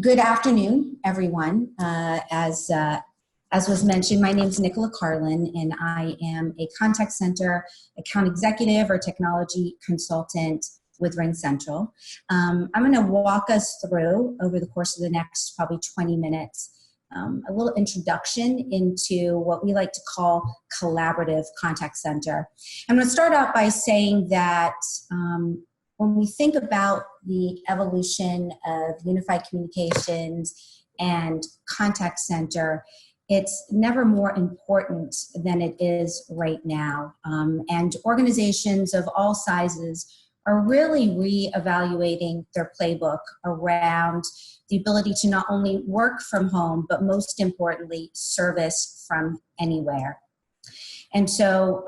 Good afternoon, everyone. As was mentioned, my name is Nicola Carlin, and I am a contact center account executive or technology consultant with RingCentral. I'm going to walk us through, over the course of the next probably 20 minutes, a little introduction into what we like to call collaborative contact center. I'm going to start out by saying that when we think about the evolution of unified communications and contact center, it's never more important than it is right now. And organizations of all sizes are really reevaluating their playbook around the ability to not only work from home, but most importantly, service from anywhere. And so,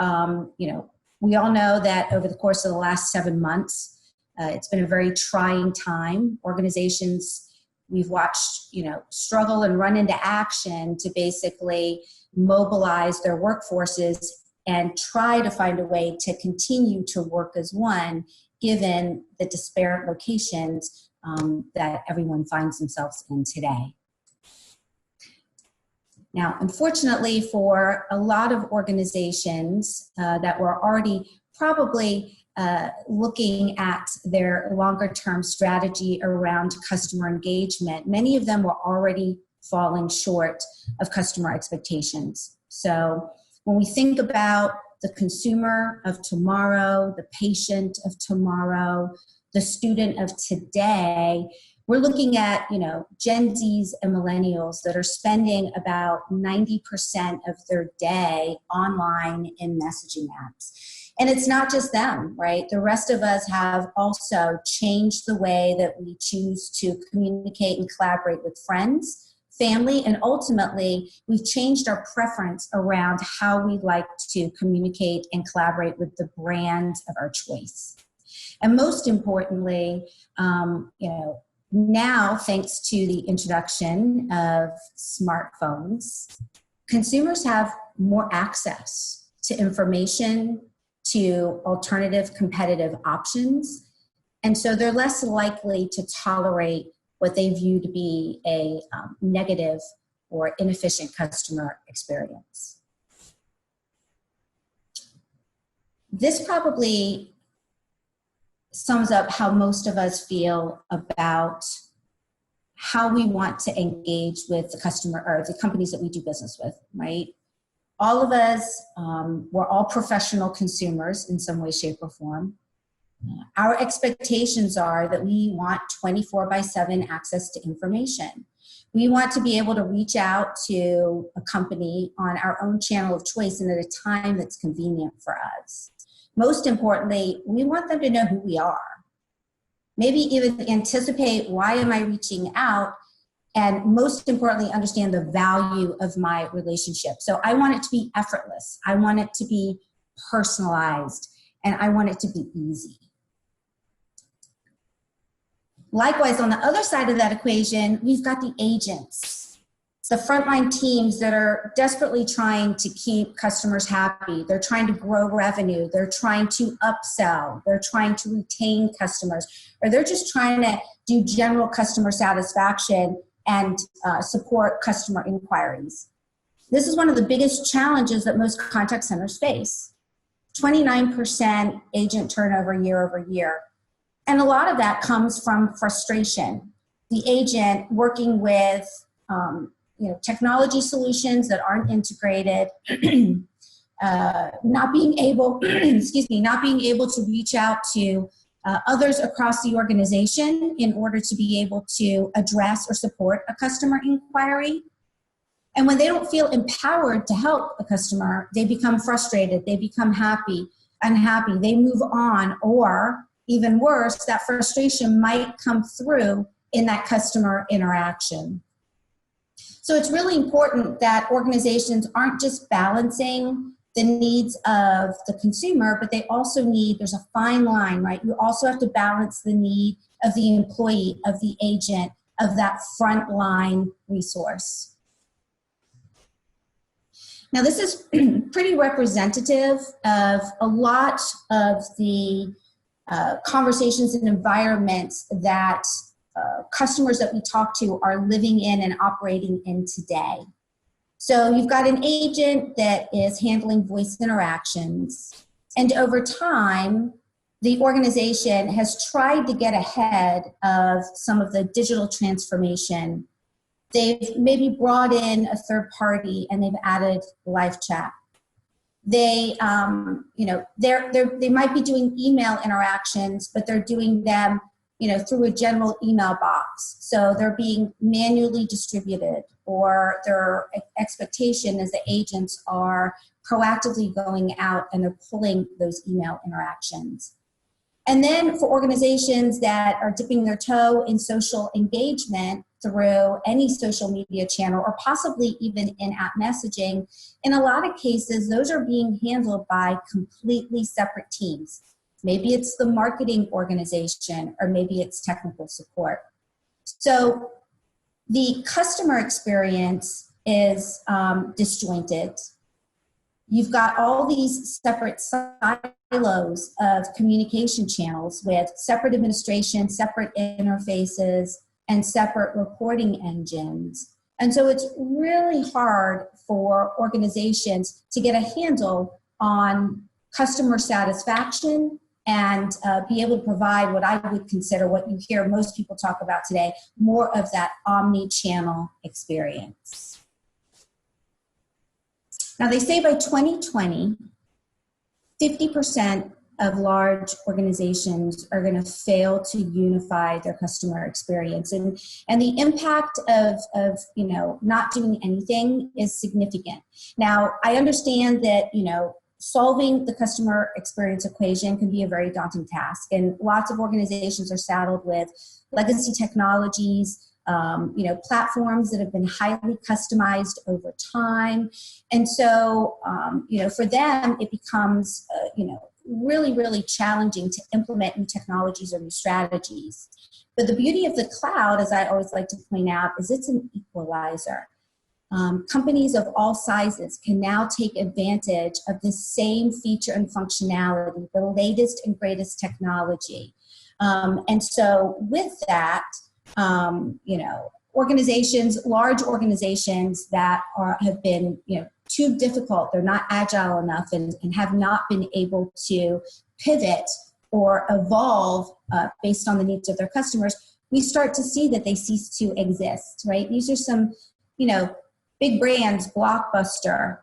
we all know that over the course of the last 7 months, it's been a very trying time. Organizations we've watched, struggle and run into action to basically mobilize their workforces and try to find a way to continue to work as one, given the disparate locations that everyone finds themselves in today. Now, unfortunately, for a lot of organizations that were already probably looking at their longer-term strategy around customer engagement, many of them were already falling short of customer expectations. So when we think about the consumer of tomorrow, the patient of tomorrow, the student of today, we're looking at, Gen Zs and millennials that are spending about 90% of their day online in messaging apps. And it's not just them, right? The rest of us have also changed the way that we choose to communicate and collaborate with friends, family, and ultimately, we've changed our preference around how we like to communicate and collaborate with the brands of our choice. And most importantly, now, thanks to the introduction of smartphones, consumers have more access to information, to alternative competitive options. And so they're less likely to tolerate what they view to be a negative or inefficient customer experience. This probably sums up how most of us feel about how we want to engage with the customer or the companies that we do business with, right? All of us, we're all professional consumers in some way, shape, or form. Our expectations are that we want 24/7 access to information. We want to be able to reach out to a company on our own channel of choice and at a time that's convenient for us. Most importantly, we want them to know who we are. Maybe even anticipate, why am I reaching out? And most importantly, understand the value of my relationship. So I want it to be effortless. I want it to be personalized, and I want it to be easy. Likewise, on the other side of that equation, we've got the agents, the frontline teams that are desperately trying to keep customers happy. They're trying to grow revenue. They're trying to upsell. They're trying to retain customers, or they're just trying to do general customer satisfaction and support customer inquiries. This is one of the biggest challenges that most contact centers face. 29% agent turnover year over year. And a lot of that comes from frustration. The agent working with technology solutions that aren't integrated, not being able, not being able to reach out to others across the organization in order to be able to address or support a customer inquiry. And when they don't feel empowered to help a customer, they become frustrated, they become unhappy, they move on, or even worse, that frustration might come through in that customer interaction. So it's really important that organizations aren't just balancing the needs of the consumer, but they also need, there's a fine line, right? You also have to balance the need of the employee, of the agent, of that frontline resource. Now, this is pretty representative of a lot of the conversations and environments that customers that we talk to are living in and operating in today. So you've got an agent that is handling voice interactions, and over time, the organization has tried to get ahead of some of the digital transformation. They've maybe brought in a third party and they've added live chat. They, they might be doing email interactions, but they're doing them, through a general email box. So they're being manually distributed, or their expectation is that agents are proactively going out and they're pulling those email interactions. And then for organizations that are dipping their toe in social engagement through any social media channel, or possibly even in-app messaging, in a lot of cases, those are being handled by completely separate teams. Maybe it's the marketing organization, or maybe it's technical support. So the customer experience is disjointed. You've got all these separate silos of communication channels with separate administration, separate interfaces, and separate reporting engines. And so it's really hard for organizations to get a handle on customer satisfaction and be able to provide what I would consider, what you hear most people talk about today, more of that omni-channel experience. Now, they say by 2020, 50% of large organizations are going to fail to unify their customer experience. And the impact of not doing anything is significant. Now, I understand that, solving the customer experience equation can be a very daunting task. And lots of organizations are saddled with legacy technologies, platforms that have been highly customized over time. And so, for them, it becomes, really, really challenging to implement new technologies or new strategies. But the beauty of the cloud, as I always like to point out, is it's an equalizer. Companies of all sizes can now take advantage of the same feature and functionality, the latest and greatest technology. And so with that, organizations, large organizations that have been, too difficult, they're not agile enough and have not been able to pivot or evolve based on the needs of their customers, we start to see that they cease to exist, right? These are some, big brands, Blockbuster,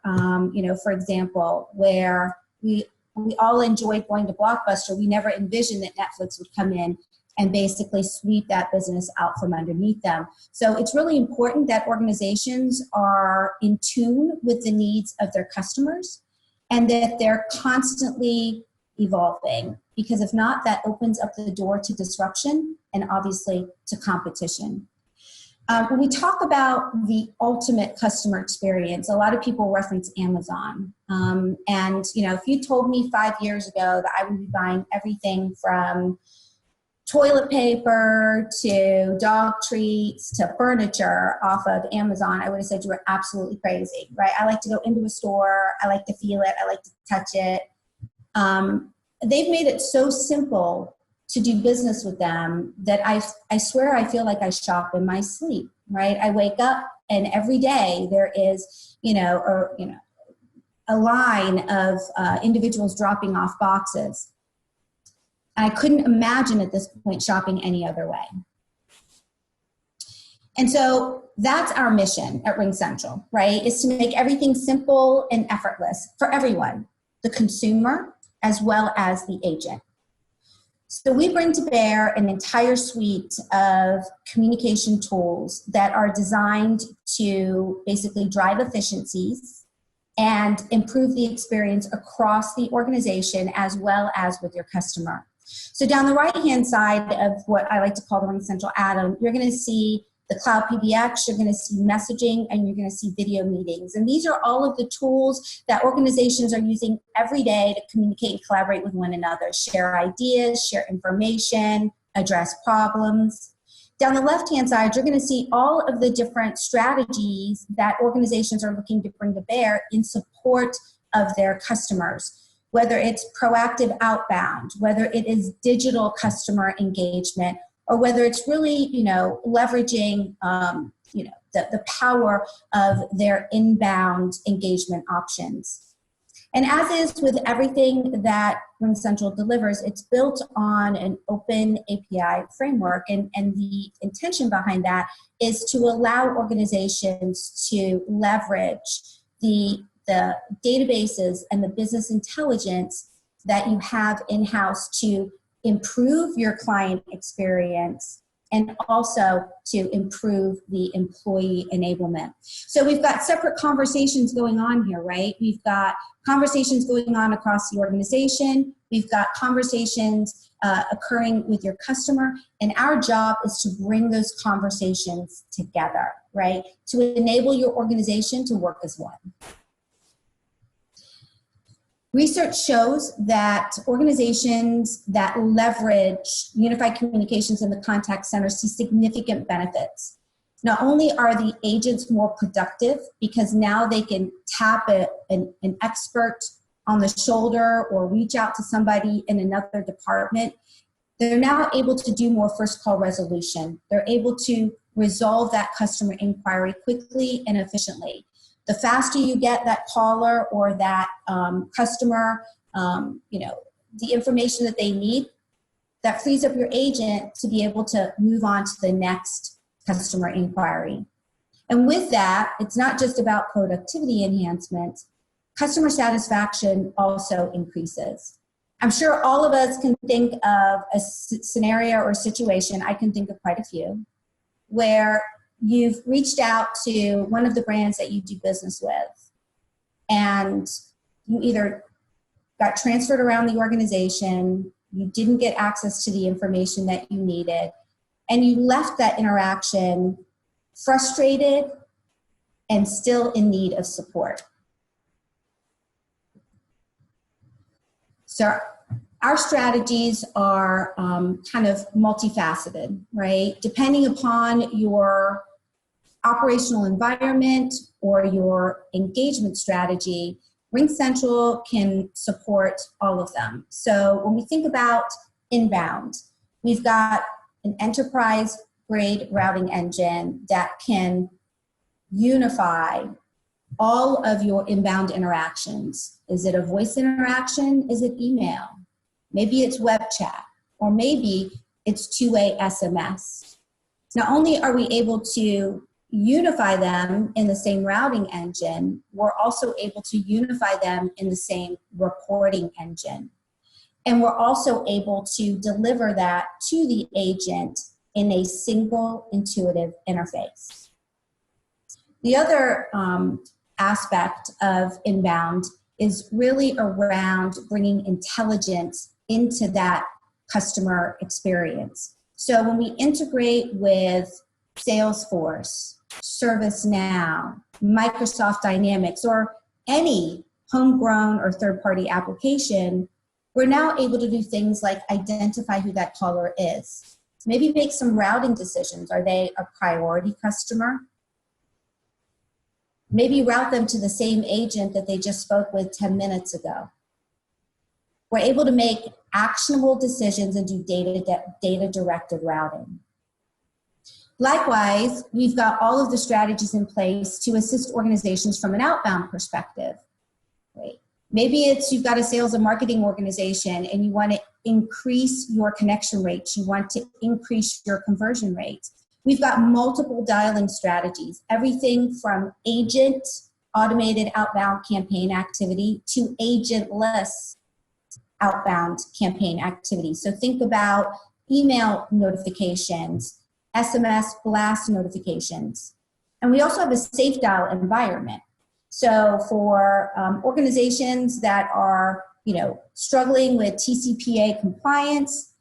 for example, where we all enjoyed going to Blockbuster. We never envisioned that Netflix would come in and basically sweep that business out from underneath them. So it's really important that organizations are in tune with the needs of their customers and that they're constantly evolving, because if not, that opens up the door to disruption and obviously to competition. When we talk about the ultimate customer experience, a lot of people reference Amazon. If you told me 5 years ago that I would be buying everything from toilet paper to dog treats to furniture off of Amazon, I would have said you were absolutely crazy, right? I like to go into a store. I like to feel it. I like to touch it. They've made it so simple to do business with them that I swear I feel like I shop in my sleep, right? I wake up and every day there is, a line of individuals dropping off boxes. I couldn't imagine at this point shopping any other way. And so that's our mission at RingCentral, right? Is to make everything simple and effortless for everyone, the consumer as well as the agent. So we bring to bear an entire suite of communication tools that are designed to basically drive efficiencies and improve the experience across the organization as well as with your customer. So down the right-hand side of what I like to call the RingCentral Atom, you're going to see the Cloud PBX, you're going to see messaging, and you're going to see video meetings. And these are all of the tools that organizations are using every day to communicate and collaborate with one another, share ideas, share information, address problems. Down the left-hand side, you're going to see all of the different strategies that organizations are looking to bring to bear in support of their customers, whether it's proactive outbound, whether it is digital customer engagement, or whether it's really, leveraging, the power of their inbound engagement options. And as is with everything that RingCentral delivers, it's built on an open API framework. And the intention behind that is to allow organizations to leverage the databases and the business intelligence that you have in-house to improve your client experience and also to improve the employee enablement. So we've got separate conversations going on here, right? We've got conversations going on across the organization. We've got conversations occurring with your customer, and our job is to bring those conversations together, right? To enable your organization to work as one. Research shows that organizations that leverage unified communications in the contact center see significant benefits. Not only are the agents more productive because now they can tap an expert on the shoulder or reach out to somebody in another department, they're now able to do more first call resolution. They're able to resolve that customer inquiry quickly and efficiently. The faster you get that caller or that customer, the information that they need, that frees up your agent to be able to move on to the next customer inquiry. And with that, it's not just about productivity enhancement, customer satisfaction also increases. I'm sure all of us can think of a scenario or situation, I can think of quite a few, where you've reached out to one of the brands that you do business with, and you either got transferred around the organization, you didn't get access to the information that you needed, and you left that interaction frustrated and still in need of support. So our strategies are kind of multifaceted, right? Depending upon your operational environment or your engagement strategy, RingCentral can support all of them. So when we think about inbound, we've got an enterprise-grade routing engine that can unify all of your inbound interactions. Is it a voice interaction? Is it email? Maybe it's web chat, or maybe it's two-way SMS. Not only are we able to unify them in the same routing engine, we're also able to unify them in the same reporting engine. And we're also able to deliver that to the agent in a single intuitive interface. The other aspect of inbound is really around bringing intelligence into that customer experience. So when we integrate with Salesforce, ServiceNow, Microsoft Dynamics, or any homegrown or third-party application, we're now able to do things like identify who that caller is. Maybe make some routing decisions. Are they a priority customer? Maybe route them to the same agent that they just spoke with 10 minutes ago. We're able to make actionable decisions and do data-directed routing. Likewise, we've got all of the strategies in place to assist organizations from an outbound perspective. Right? Maybe it's you've got a sales and marketing organization and you want to increase your connection rates. You want to increase your conversion rates. We've got multiple dialing strategies, everything from agent automated outbound campaign activity to agentless outbound campaign activity. So think about email notifications, SMS blast notifications. And we also have a safe dial environment. So for organizations that are, struggling with TCPA compliance,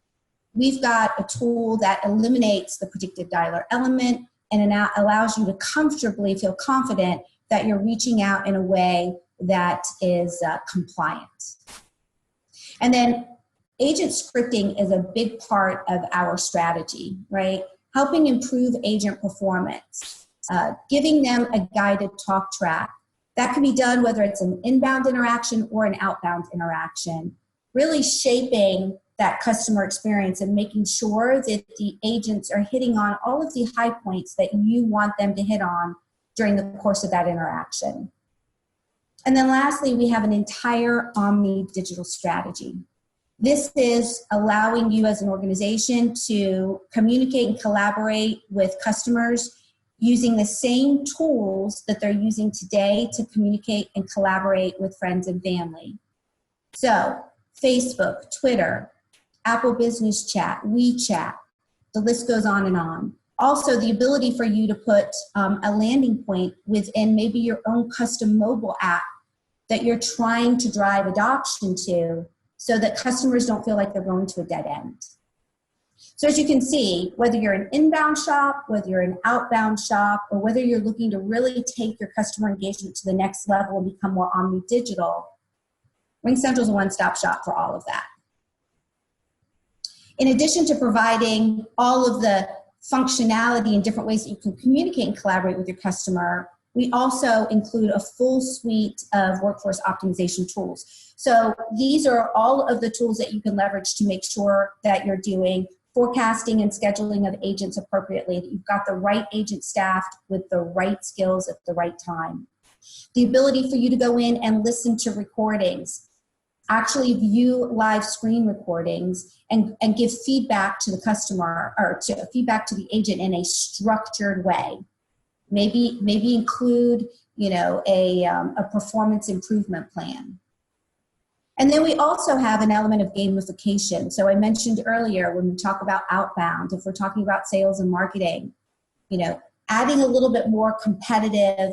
we've got a tool that eliminates the predictive dialer element and it allows you to comfortably feel confident that you're reaching out in a way that is compliant. And then agent scripting is a big part of our strategy, right? Helping improve agent performance, giving them a guided talk track. That can be done whether it's an inbound interaction or an outbound interaction, really shaping that customer experience and making sure that the agents are hitting on all of the high points that you want them to hit on during the course of that interaction. And then lastly, we have an entire omni digital strategy. This is allowing you as an organization to communicate and collaborate with customers using the same tools that they're using today to communicate and collaborate with friends and family. So Facebook, Twitter, Apple Business Chat, WeChat, the list goes on and on. Also, the ability for you to put a landing point within maybe your own custom mobile app that you're trying to drive adoption to so that customers don't feel like they're going to a dead end. So as you can see, whether you're an inbound shop, whether you're an outbound shop, or whether you're looking to really take your customer engagement to the next level and become more omni-digital, RingCentral is a one-stop shop for all of that. In addition to providing all of the functionality and different ways that you can communicate and collaborate with your customer, we also include a full suite of workforce optimization tools. So these are all of the tools that you can leverage to make sure that you're doing forecasting and scheduling of agents appropriately, that you've got the right agent staffed with the right skills at the right time. The ability for you to go in and listen to recordings, actually view live screen recordings and give feedback to the customer or feedback to the agent in a structured way. Maybe include, a performance improvement plan. And then we also have an element of gamification. So I mentioned earlier when we talk about outbound, if we're talking about sales and marketing, adding a little bit more competitive,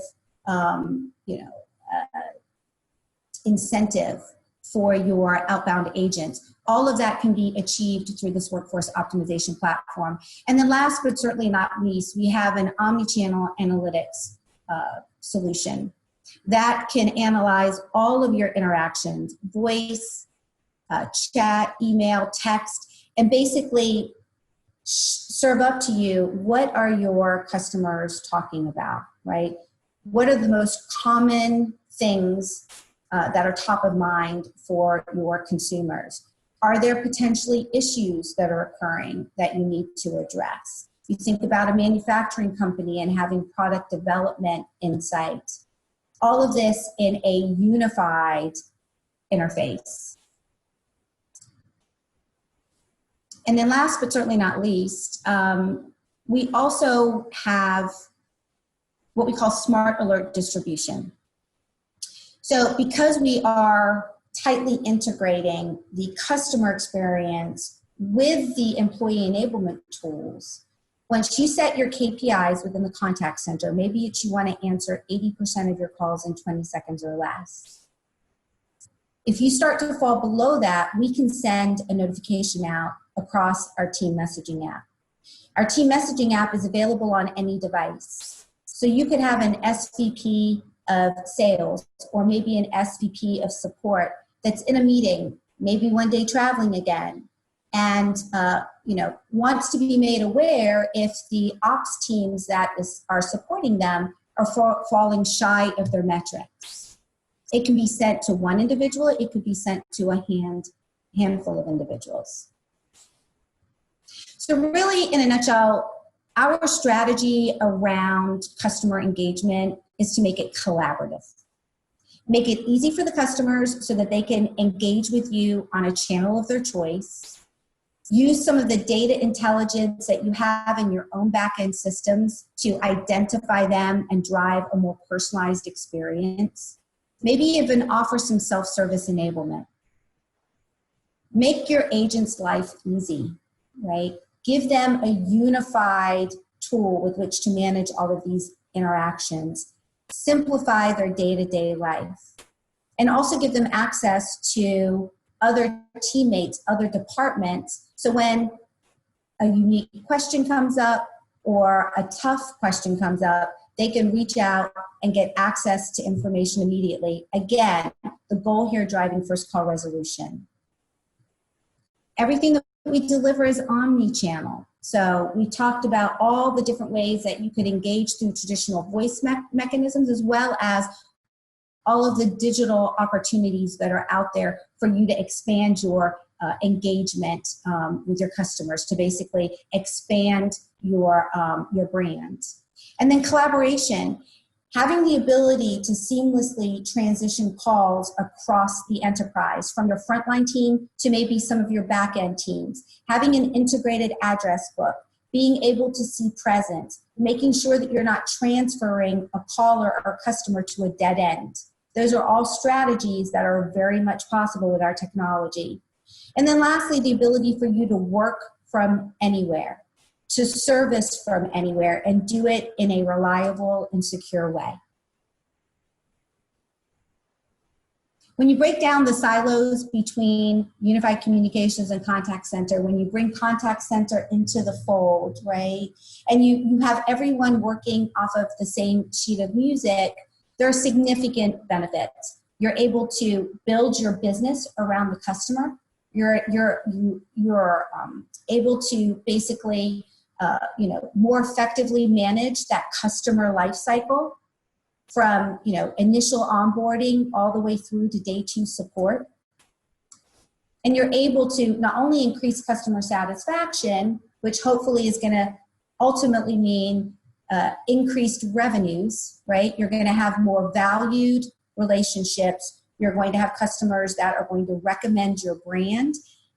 incentive for your outbound agents. All of that can be achieved through this workforce optimization platform. And then last but certainly not least, we have an Omnichannel Analytics solution that can analyze all of your interactions, voice, chat, email, text, and basically serve up to you what are your customers talking about, right? What are the most common things that are top of mind for your consumers? Are there potentially issues that are occurring that you need to address? You think about a manufacturing company and having product development insight. All of this in a unified interface. And then last but certainly not least, we also have what we call smart alert distribution. So because we are tightly integrating the customer experience with the employee enablement tools, once you set your KPIs within the contact center, maybe it's you want to answer 80% of your calls in 20 seconds or less. If you start to fall below that, we can send a notification out across our team messaging app. Our team messaging app is available on any device. So you could have an SVP of sales or maybe an SVP of support that's in a meeting, maybe one day traveling again, and wants to be made aware if the ops teams that are supporting them are falling shy of their metrics. It can be sent to one individual, it could be sent to a handful of individuals. So really, in a nutshell, our strategy around customer engagement is to make it collaborative. Make it easy for the customers so that they can engage with you on a channel of their choice. Use some of the data intelligence that you have in your own back-end systems to identify them and drive a more personalized experience. Maybe even offer some self-service enablement. Make your agent's life easy, right? Give them a unified tool with which to manage all of these interactions. Simplify their day-to-day life. And also give them access to other teammates, other departments, so when a unique question comes up or a tough question comes up, they can reach out and get access to information immediately. Again, the goal here driving first call resolution. Everything that we deliver is omni-channel. So we talked about all the different ways that you could engage through traditional voice mechanisms, as well as all of the digital opportunities that are out there for you to expand your engagement with your customers to basically expand your brand. And then collaboration, having the ability to seamlessly transition calls across the enterprise from your frontline team to maybe some of your back-end teams, having an integrated address book, being able to see presence, making sure that you're not transferring a caller or customer to a dead end. Those are all strategies that are very much possible with our technology. And then lastly, the ability for you to work from anywhere, to service from anywhere, and do it in a reliable and secure way. When you break down the silos between unified communications and contact center, when you bring contact center into the fold, right, and you have everyone working off of the same sheet of music, there are significant benefits. You're able to build your business around the customer. You're able to basically more effectively manage that customer life cycle from initial onboarding all the way through to day 2 support. And you're able to not only increase customer satisfaction, which hopefully is going to ultimately mean increased revenues, right? You're going to have more valued relationships. You're going to have customers that are going to recommend your brand,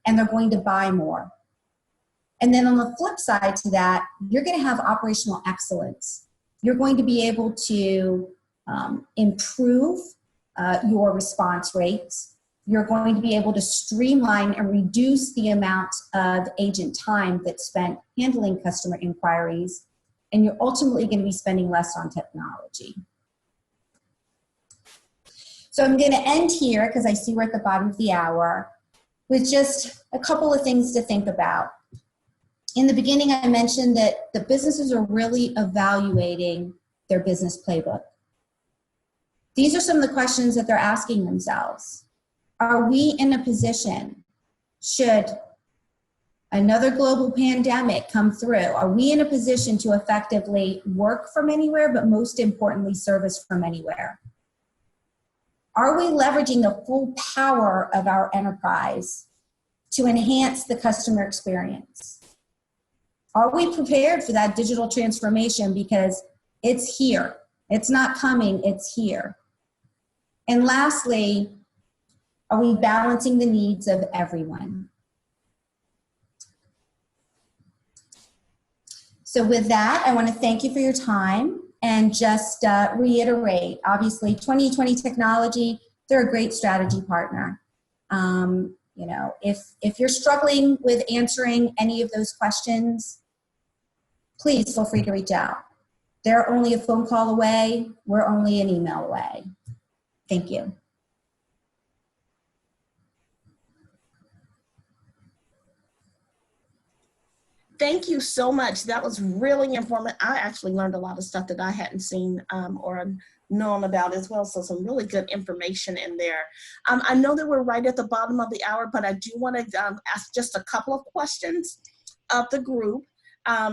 and they're going to buy more. And then on the flip side to that, you're going to have operational excellence. You're going to be able to improve your response rates. You're going to be able to streamline and reduce the amount of agent time that's spent handling customer inquiries, and you're ultimately going to be spending less on technology. So I'm going to end here because I see we're at the bottom of the hour with just a couple of things to think about. In the beginning, I mentioned that the businesses are really evaluating their business playbook. These are some of the questions that they're asking themselves. Are we in a position, should another global pandemic come through, are we in a position to effectively work from anywhere, but most importantly, service from anywhere? Are we leveraging the full power of our enterprise to enhance the customer experience? Are we prepared for that digital transformation, because it's here? It's not coming, it's here. And lastly, are we balancing the needs of everyone? So with that, I want to thank you for your time and just reiterate, obviously, 2020 Technology, they're a great strategy partner. If you're struggling with answering any of those questions, please feel free to reach out. They're only a phone call away. We're only an email away. Thank you. Thank you so much. That was really informative. I actually learned a lot of stuff that I hadn't seen or known about as well. So some really good information in there. I know that we're right at the bottom of the hour, but I do want to ask just a couple of questions of the group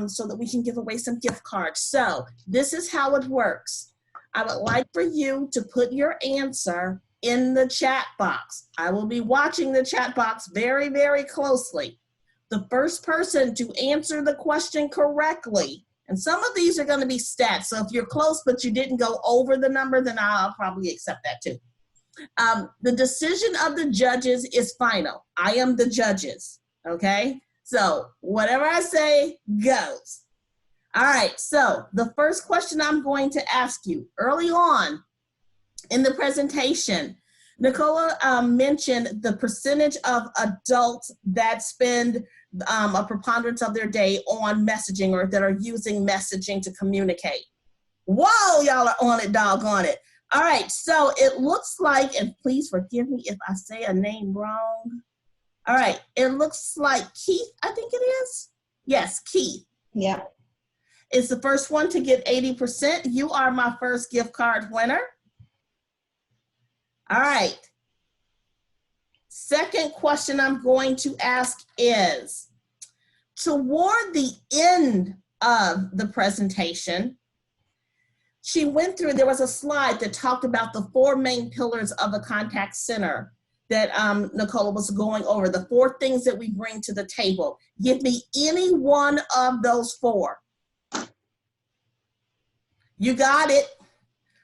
so that we can give away some gift cards. So this is how it works. I would like for you to put your answer in the chat box. I will be watching the chat box very, very closely. The first person to answer the question correctly, and some of these are going to be stats, so if you're close but you didn't go over the number, then I'll probably accept that too. The decision of the judges is final. I am the judges, okay? So whatever I say goes. All right, so the first question I'm going to ask you, early on in the presentation, Nicola mentioned the percentage of adults that spend a preponderance of their day on messaging, or that are using messaging to communicate. Whoa, y'all are on it, doggone it. All right, so it looks like, and please forgive me if I say a name wrong. All right, it looks like Keith, I think it is. Yes, Keith. Yeah. Is the first one to get 80%. You are my first gift card winner. All right. Second question I'm going to ask is, toward the end of the presentation, she went through, there was a slide that talked about the 4 main pillars of a contact center. that Nicola was going over, the 4 things that we bring to the table. Give me any one of those 4. You got it.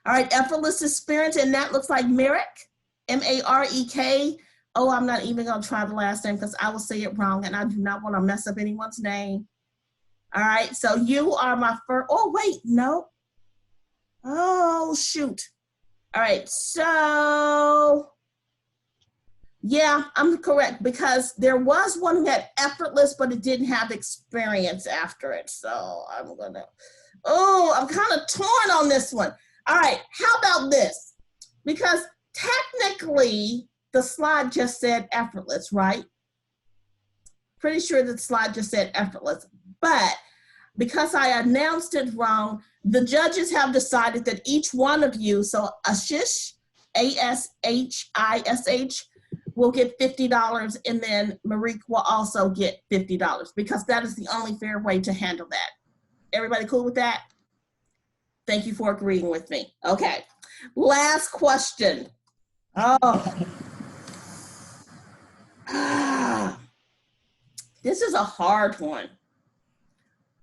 All right, effortless experience, and that looks like Marek, M-A-R-E-K. Oh, I'm not even gonna try the last name because I will say it wrong and I do not want to mess up anyone's name. All right, so you are my first, oh wait, no. Oh, shoot. All right, so yeah, I'm correct because there was one who had effortless, but it didn't have experience after it. So I'm kind of torn on this one. All right, how about this? Because technically the slide just said effortless, right? Pretty sure the slide just said effortless, but because I announced it wrong, the judges have decided that each one of you, so Ashish, A-S-H-I-S-H, will get $50, and then Marique will also get $50 because that is the only fair way to handle that. Everybody cool with that? Thank you for agreeing with me. Okay, last question. This is a hard one.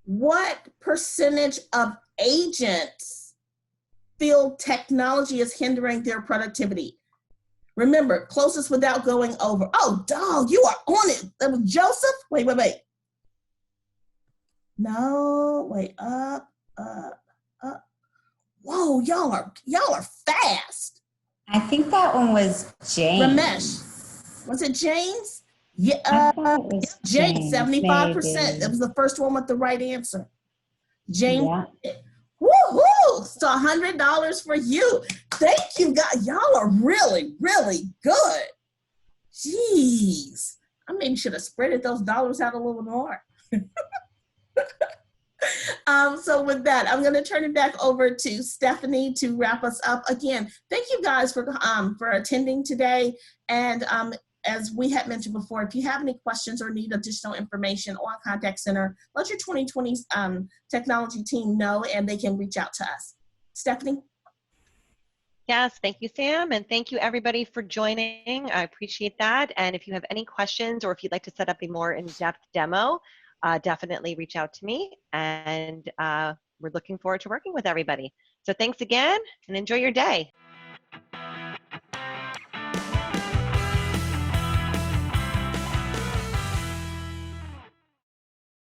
What percentage of agents feel technology is hindering their productivity? Remember, closest without going over. Oh, dog, you are on it. That was Joseph. Wait. No, wait, up. Whoa, y'all are fast. I think that one was James. Ramesh. Was it James? Yeah, I thought it was James, 75%. maybe. That was the first one with the right answer. James. Yeah. Woohoo! So $100 for you. Thank you, guys. Y'all are really, really good. Jeez. I maybe should have spreaded those dollars out a little more. So with that, I'm going to turn it back over to Stephanie to wrap us up. Again, thank you guys for attending today. And as we had mentioned before, if you have any questions or need additional information on Contact Center, let your 2020 technology team know and they can reach out to us. Stephanie? Yes, thank you, Sam, and thank you everybody for joining. I appreciate that. And if you have any questions or if you'd like to set up a more in-depth demo, definitely reach out to me, and we're looking forward to working with everybody. So thanks again, and enjoy your day.